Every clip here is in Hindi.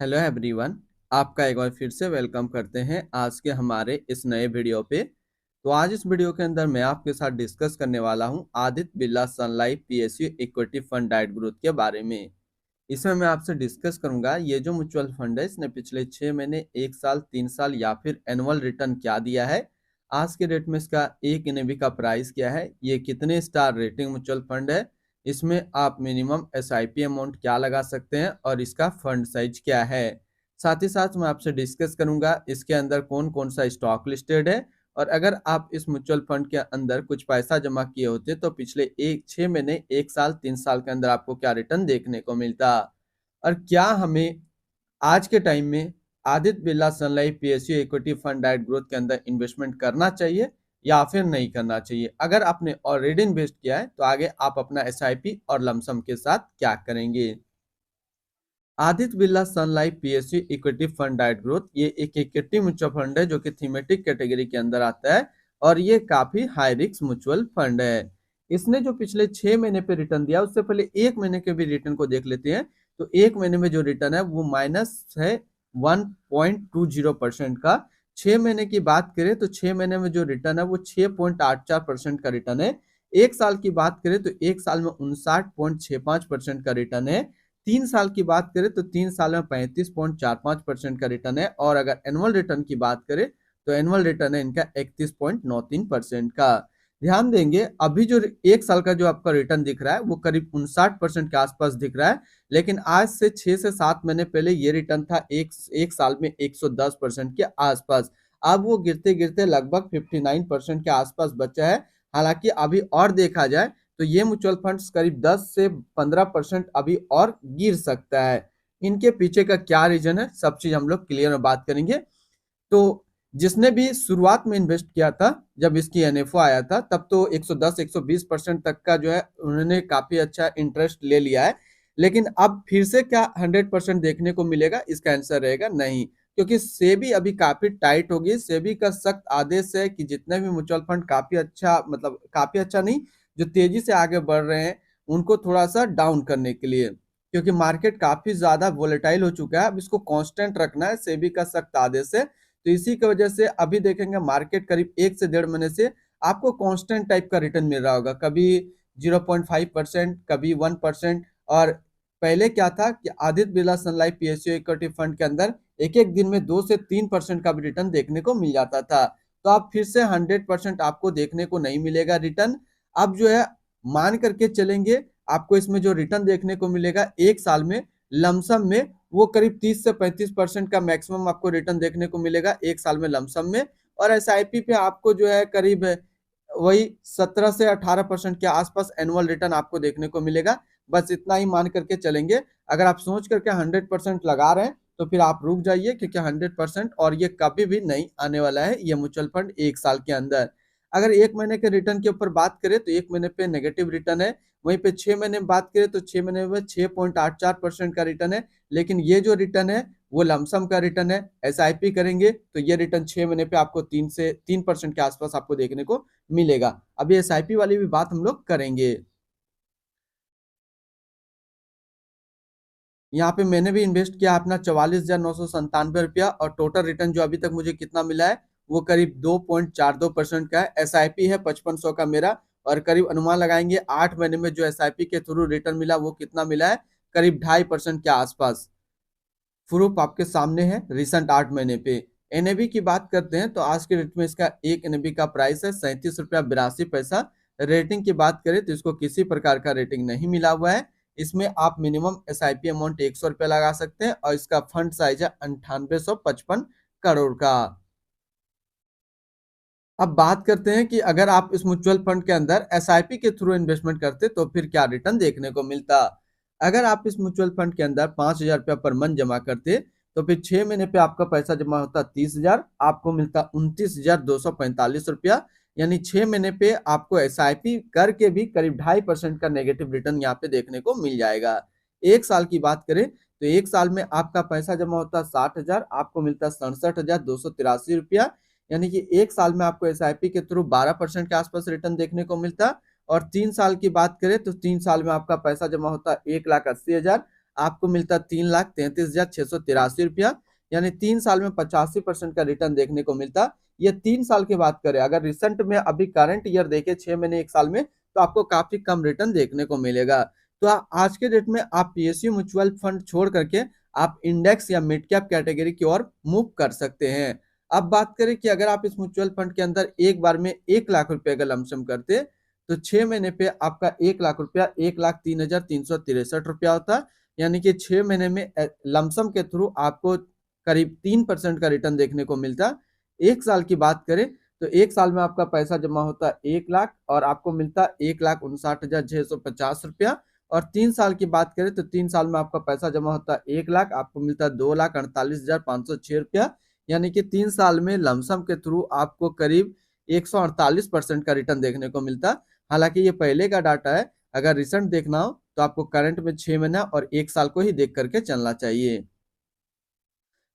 Hello everyone. आपका एक बार फिर से वेलकम करते हैं आज के हमारे इस नए वीडियो पे। तो आज इस वीडियो के अंदर मैं आपके साथ डिस्कस करने वाला हूं Aditya Birla Sun Life PSU equity fund डाइट ग्रोथ के बारे में। इसमें मैं आपसे डिस्कस करूंगा ये जो म्यूचुअल फंड है इसने पिछले 6 महीने, 1 साल, 3 साल या फिर एनुअल रिटर्न क्या दिया है, आज के डेट में इसका एक एनएवी का प्राइस क्या है, ये कितने स्टार रेटिंग म्यूचुअल फंड है, इसमें आप मिनिमम एसआईपी अमाउंट क्या लगा सकते हैं और इसका फंड साइज क्या है। साथ ही साथ मैं आपसे डिस्कस करूंगा इसके अंदर कौन कौन सा स्टॉक लिस्टेड है और अगर आप इस म्यूचुअल फंड के अंदर कुछ पैसा जमा किए होते तो पिछले 6 महीने, 1 साल, 3 साल के अंदर आपको क्या रिटर्न देखने को मिलता और क्या हमें आज के टाइम में Aditya Birla Sun Life PSU equity fund डाइट ग्रोथ के अंदर इन्वेस्टमेंट करना चाहिए या फिर नहीं करना चाहिए। अगर आपने ऑलरेडी इन्वेस्ट किया है तो आगे आप अपना एसआईपी और लमसम के साथ क्या करेंगे। Aditya Birla Sun Life PSU equity fund डाइट ग्रोथ ये एक इक्विटी म्यूचुअल फंड है जो कि थीमेटिक कैटेगरी के अंदर आता है और ये काफी हाई रिस्क म्यूचुअल फंड है। इसने जो पिछले 6 महीने पे रिटर्न दिया उससे पहले 1 महीने के भी रिटर्न को देख लेते हैं। तो 1 महीने में जो रिटर्न है वो माइनस है 1.20% का। 6 महीने की बात करें तो 6 महीने में जो रिटर्न है वो 6.84% का रिटर्न है। 1 साल की बात करें तो 1 साल में 59.65% का रिटर्न है। 3 साल की बात करें तो 3 साल में 35.45% का रिटर्न है और अगर एनुअल रिटर्न की बात करें तो एनुअल रिटर्न है इनका 31.93% का। ध्यान देंगे अभी जो 1 साल का जो आपका रिटर्न दिख रहा है वो करीब 59% के आसपास दिख रहा है, लेकिन आज से 6 से 7 महीने पहले ये रिटर्न था एक साल में 110% के आसपास। अब वो गिरते गिरते लगभग 59% के आसपास बचा है। हालांकि अभी और देखा जाए तो ये म्यूचुअल फंड्स करीब 10 से 15% अभी और गिर सकता है। इनके पीछे का क्या रीजन है सब चीज हम लोग क्लियर में बात करेंगे। तो जिसने भी शुरुआत में इन्वेस्ट किया था जब इसकी एनएफओ आया था तब तो 110-120% तक का जो है उन्होंने काफी अच्छा इंटरेस्ट ले लिया है, लेकिन अब फिर से क्या 100% देखने को मिलेगा, इसका आंसर रहेगा नहीं, क्योंकि सेबी अभी काफी टाइट होगी। सेबी का सख्त आदेश है कि जितने भी म्यूचुअल फंड काफी अच्छा, मतलब काफी अच्छा नहीं, जो तेजी से आगे बढ़ रहे हैं उनको थोड़ा सा डाउन करने के लिए, क्योंकि मार्केट काफी ज्यादा वोलेटाइल हो चुका है। अब इसको कांस्टेंट रखना है, सेबी का सख्त आदेश है। तो इसी की वजह से अभी देखेंगे मार्केट करीब 1 से 1.5 महीने से आपको कांस्टेंट टाइप का रिटर्न मिल रहा होगा, कभी 0.5%, कभी 1%। और पहले क्या था कि Aditya Birla Sun Life PSU equity fund के अंदर एक एक दिन में 2 से 3% का भी रिटर्न देखने को मिल जाता था। तो आप फिर से 100% आपको देखने को नहीं मिलेगा रिटर्न। अब जो है मान करके चलेंगे आपको इसमें जो रिटर्न देखने को मिलेगा 1 साल में लमसम में वो करीब 30 से 35% का मैक्सिमम आपको रिटर्न देखने को मिलेगा 1 साल में लमसम में। और एसआईपी पे आपको जो है करीब वही 17 से 18% के आसपास एनुअल रिटर्न आपको देखने को मिलेगा। बस इतना ही मान करके चलेंगे। अगर आप सोच करके 100% लगा रहे हैं तो फिर आप रुक जाइए, क्योंकि 100% और ये कभी भी नहीं आने वाला है ये म्यूचुअल फंड 1 साल के अंदर। अगर 1 महीने के रिटर्न के ऊपर बात करें तो 1 महीने पे नेगेटिव रिटर्न है। वहीं पे 6 महीने में बात करें तो 6 महीने में 6.84% का रिटर्न है। लेकिन ये जो रिटर्न है वो लमसम का रिटर्न है। एसआईपी करेंगे तो ये रिटर्न 6 महीने पे आपको 3% के आसपास आपको देखने को मिलेगा। अभी एसआईपी वाली भी बात हम लोग करेंगे। यहाँ पे मैंने भी इन्वेस्ट किया अपना 44,997 रुपया और टोटल रिटर्न जो अभी तक मुझे कितना मिला है वो करीब 2.42% का है। एसआईपी है 5500 का मेरा, और करीब अनुमान लगाएंगे 8 महीने में जो एसआईपी के थ्रू रिटर्न मिला वो कितना मिला है, करीब 2.5% के आसपास। प्रूफ आपके सामने है रिसेंट 8 महीने पे। एनएबी की बात करते हैं तो आज के डेट में इसका एक एनएबी का प्राइस है 37 रुपया 82 पैसा। रेटिंग की बात करें तो इसको किसी प्रकार का रेटिंग नहीं मिला हुआ है। इसमें आप मिनिमम एसआईपी अमाउंट 100 रुपया लगा सकते हैं और इसका फंड साइज है 9855 करोड़ का। अब बात करते हैं कि अगर आप इस म्यूचुअल फंड के अंदर एसआईपी के थ्रू इन्वेस्टमेंट करते तो फिर क्या रिटर्न देखने को मिलता। अगर आप इस म्यूचुअल फंड के अंदर 5,000 रुपया पर मंथ जमा करते तो फिर 6 महीने पे आपका पैसा जमा होता 30,000, आपको मिलता 29,245 रुपया। यानी 6 महीने पे आपको एसआईपी करके भी करीब 2.5% का नेगेटिव रिटर्न यहाँ पे देखने को मिल जाएगा। 1 साल की बात करें तो 1 साल में आपका पैसा जमा होता 60,000, आपको मिलता 67,283 रुपया। यानी कि 1 साल में आपको एसआईपी के थ्रू 12% के आसपास रिटर्न देखने को मिलता। और 3 साल की बात करें तो 3 साल में आपका पैसा जमा होता 1,80,000, आपको मिलता 3,33,683 रुपया, यानी 3 साल में 85% का रिटर्न देखने को मिलता। ये 3 साल की बात करें, अगर रिसेंट में अभी करंट ईयर देखे 6 महीने 1 साल में, तो आपको काफी कम रिटर्न देखने को मिलेगा। तो आज के डेट में आप पीएसयू म्यूचुअल फंड छोड़ करके आप इंडेक्स या मिड कैप कैटेगरी की ओर मूव कर सकते हैं। अब बात करें कि अगर आप इस म्यूचुअल फंड के अंदर एक बार में 1 लाख रुपए का लमसम करते, तो 6 महीने पे आपका 1 लाख रुपया 1,03,363 रुपया होता। यानी कि 6 महीने में लमसम के थ्रू आपको करीब 3% का रिटर्न देखने को मिलता। 1 साल की बात करें तो 1 साल में आपका पैसा जमा होता 1 लाख और आपको मिलता 1,59,650 रुपया। और 3 साल की बात करें तो 3 साल में आपका पैसा जमा होता 1 लाख, आपको मिलता 2,48,506 रुपया। यानी कि 3 साल में लमसम के थ्रू आपको करीब 148% का रिटर्न देखने को मिलता। हालांकि ये पहले का डाटा है, अगर रिसेंट देखना हो तो आपको करंट में 6 महीना और 1 साल को ही देख करके चलना चाहिए।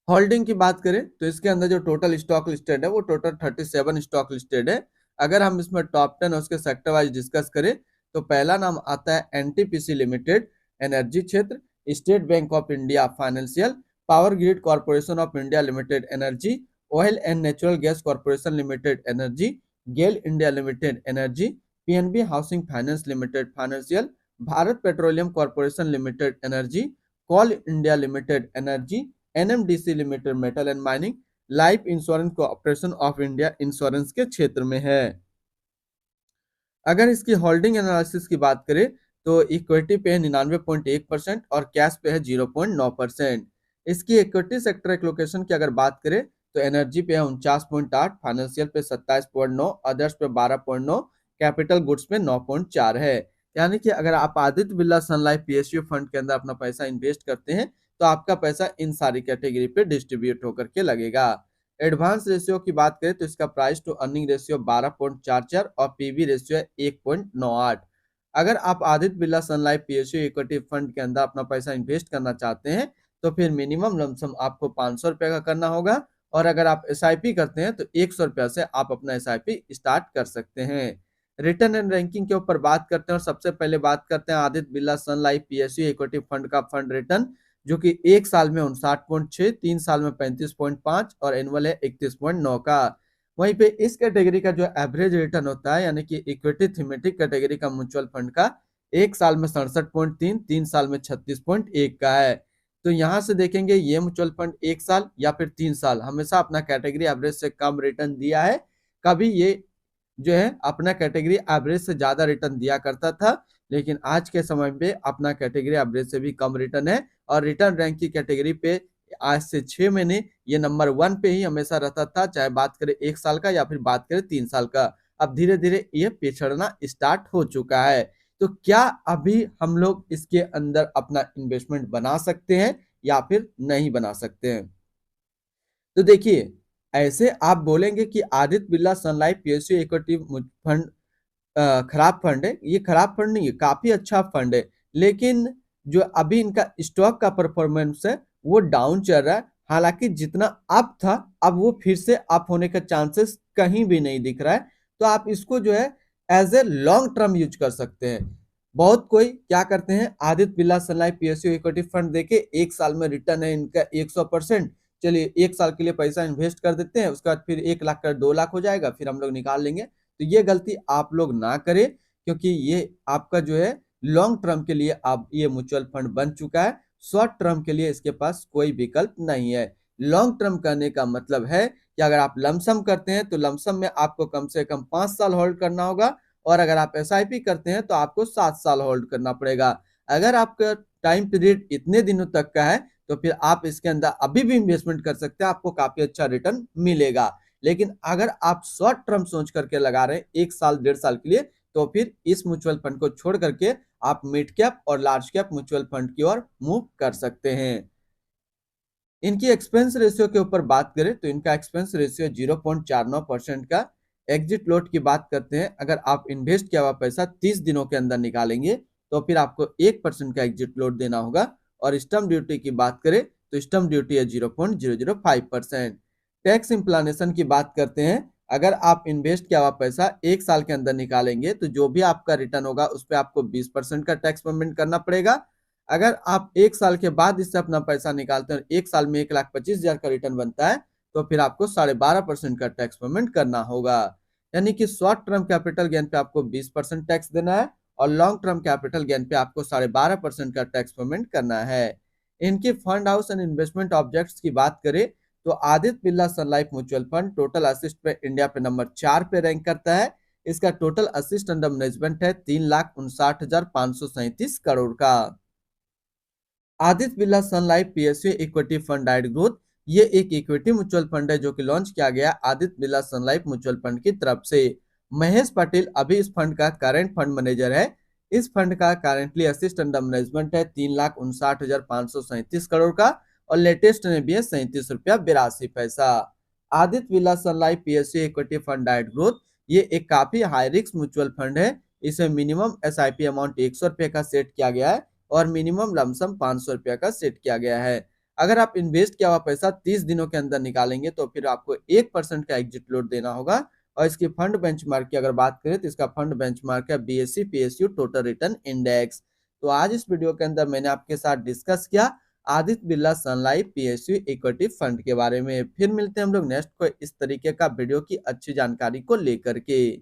होल्डिंग की बात करें तो इसके अंदर जो टोटल स्टॉक लिस्टेड है वो टोटल 37 स्टॉक लिस्टेड है। अगर हम इसमें टॉप 10 और उसके सेक्टर वाइज डिस्कस करें तो पहला नाम आता है एनटीपीसी लिमिटेड एनर्जी क्षेत्र, State Bank of India financial, Power Grid Corporation of India Limited energy, Oil and Natural Gas Corporation Limited energy, GAIL India Limited energy, PNB Housing Finance Limited financial, Bharat Petroleum Corporation Limited energy, Coal India Limited energy, NMDC Limited metal and mining, Life Insurance Corporation of India insurance के क्षेत्र में है। अगर इसकी होल्डिंग एनालिसिस की बात करें तो इक्विटी पे है 99.1% और कैश पे है 0.9%। इसकी इक्विटी सेक्टर एलोकेशन की अगर बात करें तो एनर्जी पे है 49.8, फाइनेंशियल पे 27.9, अदर्स पे 12.9, कैपिटल गुड्स पे 9.4 है। यानी कि अगर आप Aditya Birla Sun Life PSU fund के अंदर अपना पैसा इन्वेस्ट करते हैं तो आपका पैसा इन सारी कैटेगरी पे डिस्ट्रीब्यूट होकर के लगेगा। एडवांस रेशियो की बात करें तो इसका प्राइस टू अर्निंग रेशियो 12.44 और पीवी रेशियो है 1.98। अगर आप Aditya Birla Sun Life PSU equity fund के अंदर अपना पैसा इन्वेस्ट करना चाहते हैं तो फिर मिनिमम लमसम आपको 500 रुपए का करना होगा, और अगर आप एसआईपी करते हैं तो 100 रुपया से आप अपना एसआईपी स्टार्ट कर सकते हैं। रिटर्न एंड रैंकिंग के ऊपर बात करते हैं और सबसे पहले बात करते हैं Aditya Birla Sun Life PSU equity fund का फंड रिटर्न, जो कि 1 साल में 59.6, 3 साल में 35.5 और एनुअल है 31.9 का। वहीं पे इस कैटेगरी का जो एवरेज रिटर्न होता है यानी कि इक्विटी थीमेटिक कैटेगरी का म्यूचुअल फंड का 1 साल में 67.3, 3 साल में 36.1 का है। तो यहाँ से देखेंगे ये म्यूचुअल फंड 1 साल या फिर 3 साल हमेशा अपना कैटेगरी एवरेज से कम रिटर्न दिया है। कभी ये जो है अपना कैटेगरी एवरेज से ज्यादा रिटर्न दिया करता था, लेकिन आज के समय पे अपना कैटेगरी एवरेज से भी कम रिटर्न है। और रिटर्न रैंक की कैटेगरी पे आज से 6 महीने ये नंबर 1 पे ही हमेशा रहता था, चाहे बात करें 1 साल का या फिर बात करें 3 साल का। अब धीरे धीरे ये पिछड़ना स्टार्ट हो चुका है। तो क्या अभी हम लोग इसके अंदर अपना इन्वेस्टमेंट बना सकते हैं या फिर नहीं बना सकते हैं? तो देखिए, ऐसे आप बोलेंगे कि Aditya Birla Sun Life PSU equity fund खराब फंड है, ये खराब फंड नहीं है, काफी अच्छा फंड है। लेकिन जो अभी इनका स्टॉक का परफॉर्मेंस है वो डाउन चल रहा है। हालांकि जितना अप था अब वो फिर से अप होने का चांसेस कहीं भी नहीं दिख रहा है। तो आप इसको जो है as a long term use कर सकते हैं। बहुत कोई क्या करते हैं, Aditya Birla Sun Life PSU equity fund देके 1 साल में रिटर्न है इनका 100%, चलिए 1 साल के लिए पैसा इन्वेस्ट कर देते हैं, उसके बाद फिर 1 लाख का 2 लाख हो जाएगा, फिर हम लोग निकाल लेंगे। तो ये गलती आप लोग ना करें, क्योंकि ये आपका जो है लॉन्ग टर्म के लिए आप ये म्यूचुअल फंड बन चुका है। शॉर्ट टर्म के लिए इसके पास कोई विकल्प नहीं है। लॉन्ग टर्म करने का मतलब है कि अगर आप लमसम करते हैं तो लमसम में आपको कम से कम 5 साल होल्ड करना होगा, और अगर आप एसआईपी करते हैं तो आपको 7 साल होल्ड करना पड़ेगा। अगर आपका टाइम पीरियड इतने दिनों तक का है तो फिर आप इसके अंदर अभी भी इन्वेस्टमेंट कर सकते हैं, आपको काफी अच्छा रिटर्न मिलेगा। लेकिन अगर आप शॉर्ट टर्म सोच करके लगा रहे हैं 1 साल 1.5 साल के लिए, तो फिर इस म्यूचुअल फंड को छोड़ करके आप मिड कैप और लार्ज कैप म्यूचुअल फंड की ओर मूव कर सकते हैं। इनकी एक्सपेंस रेशियो के ऊपर बात करें तो इनका एक्सपेंस रेशियो 0.49% का। एग्जिट लोड की बात करते हैं, अगर आप इन्वेस्ट किया हुआ पैसा 30 दिनों के अंदर निकालेंगे तो फिर आपको 1% का एग्जिट लोड देना होगा। और स्टम्प ड्यूटी की बात करें तो स्टम्प ड्यूटी है 0.005%। टैक्स इम्प्लानेशन की बात करते हैं, अगर आप इन्वेस्ट किया हुआ पैसा 1 साल के अंदर निकालेंगे तो जो भी आपका रिटर्न होगा उस पर आपको 20% का टैक्स पेमेंट करना पड़ेगा। अगर आप एक साल के बाद इससे अपना पैसा निकालते हैं, एक साल में 1,25,000 का रिटर्न बनता है, तो फिर आपको 12.5% का टैक्स पेमेंट करना होगा। यानी कि शॉर्ट टर्म कैपिटल गेन पे आपको 20% टैक्स देना है और लॉन्ग टर्म कैपिटल गेन पे आपको 12.5% का टैक्स पेमेंट करना है। इनके fund house and investment objects की बात करें तो Aditya Birla Sun Life mutual fund total assets पे इंडिया पे नंबर 4 पे रैंक करता है। इसका टोटल असिस्ट अंडर मैनेजमेंट है 3,59,537 करोड़ का। Aditya Birla Sun Life PSU equity fund डाइट ग्रोथ, ये एक इक्विटी म्यूचुअल फंड है जो कि लॉन्च किया गया Aditya Birla Sun Life mutual fund की तरफ से। महेश पटेल अभी इस फंड का करंट फंड मैनेजर है। इस फंड का करेंटली असिस्ट अंडर मैनेजमेंट है 3,59,537 करोड़ का और लेटेस्ट में भी है 37 रुपया 82 पैसा। Aditya Birla Sun Life PSU equity fund डाइट ग्रोथ, ये एक काफी हाई रिस्क म्यूचुअल फंड है। इसे मिनिमम एसआईपी अमाउंट 100 रुपये का सेट किया गया है और मिनिमम लमसम 500 रुपया का सेट किया गया है। अगर आप इन्वेस्ट किया हुआ पैसा 30 दिनों के अंदर निकालेंगे तो फिर आपको 1% का एग्जिट लोड देना होगा। और इसकी फंड बेंचमार्क की अगर बात करें तो इसका फंड बेंचमार्क है BSc PSU total return index. तो आज इस वीडियो के अंदर मैंने आपके साथ डिस्कस किया Aditya Birla Sun Life PSU equity fund के बारे में। फिर मिलते हैं हम लोग नेक्स्ट को इस तरीके का वीडियो की अच्छी जानकारी को लेकर के।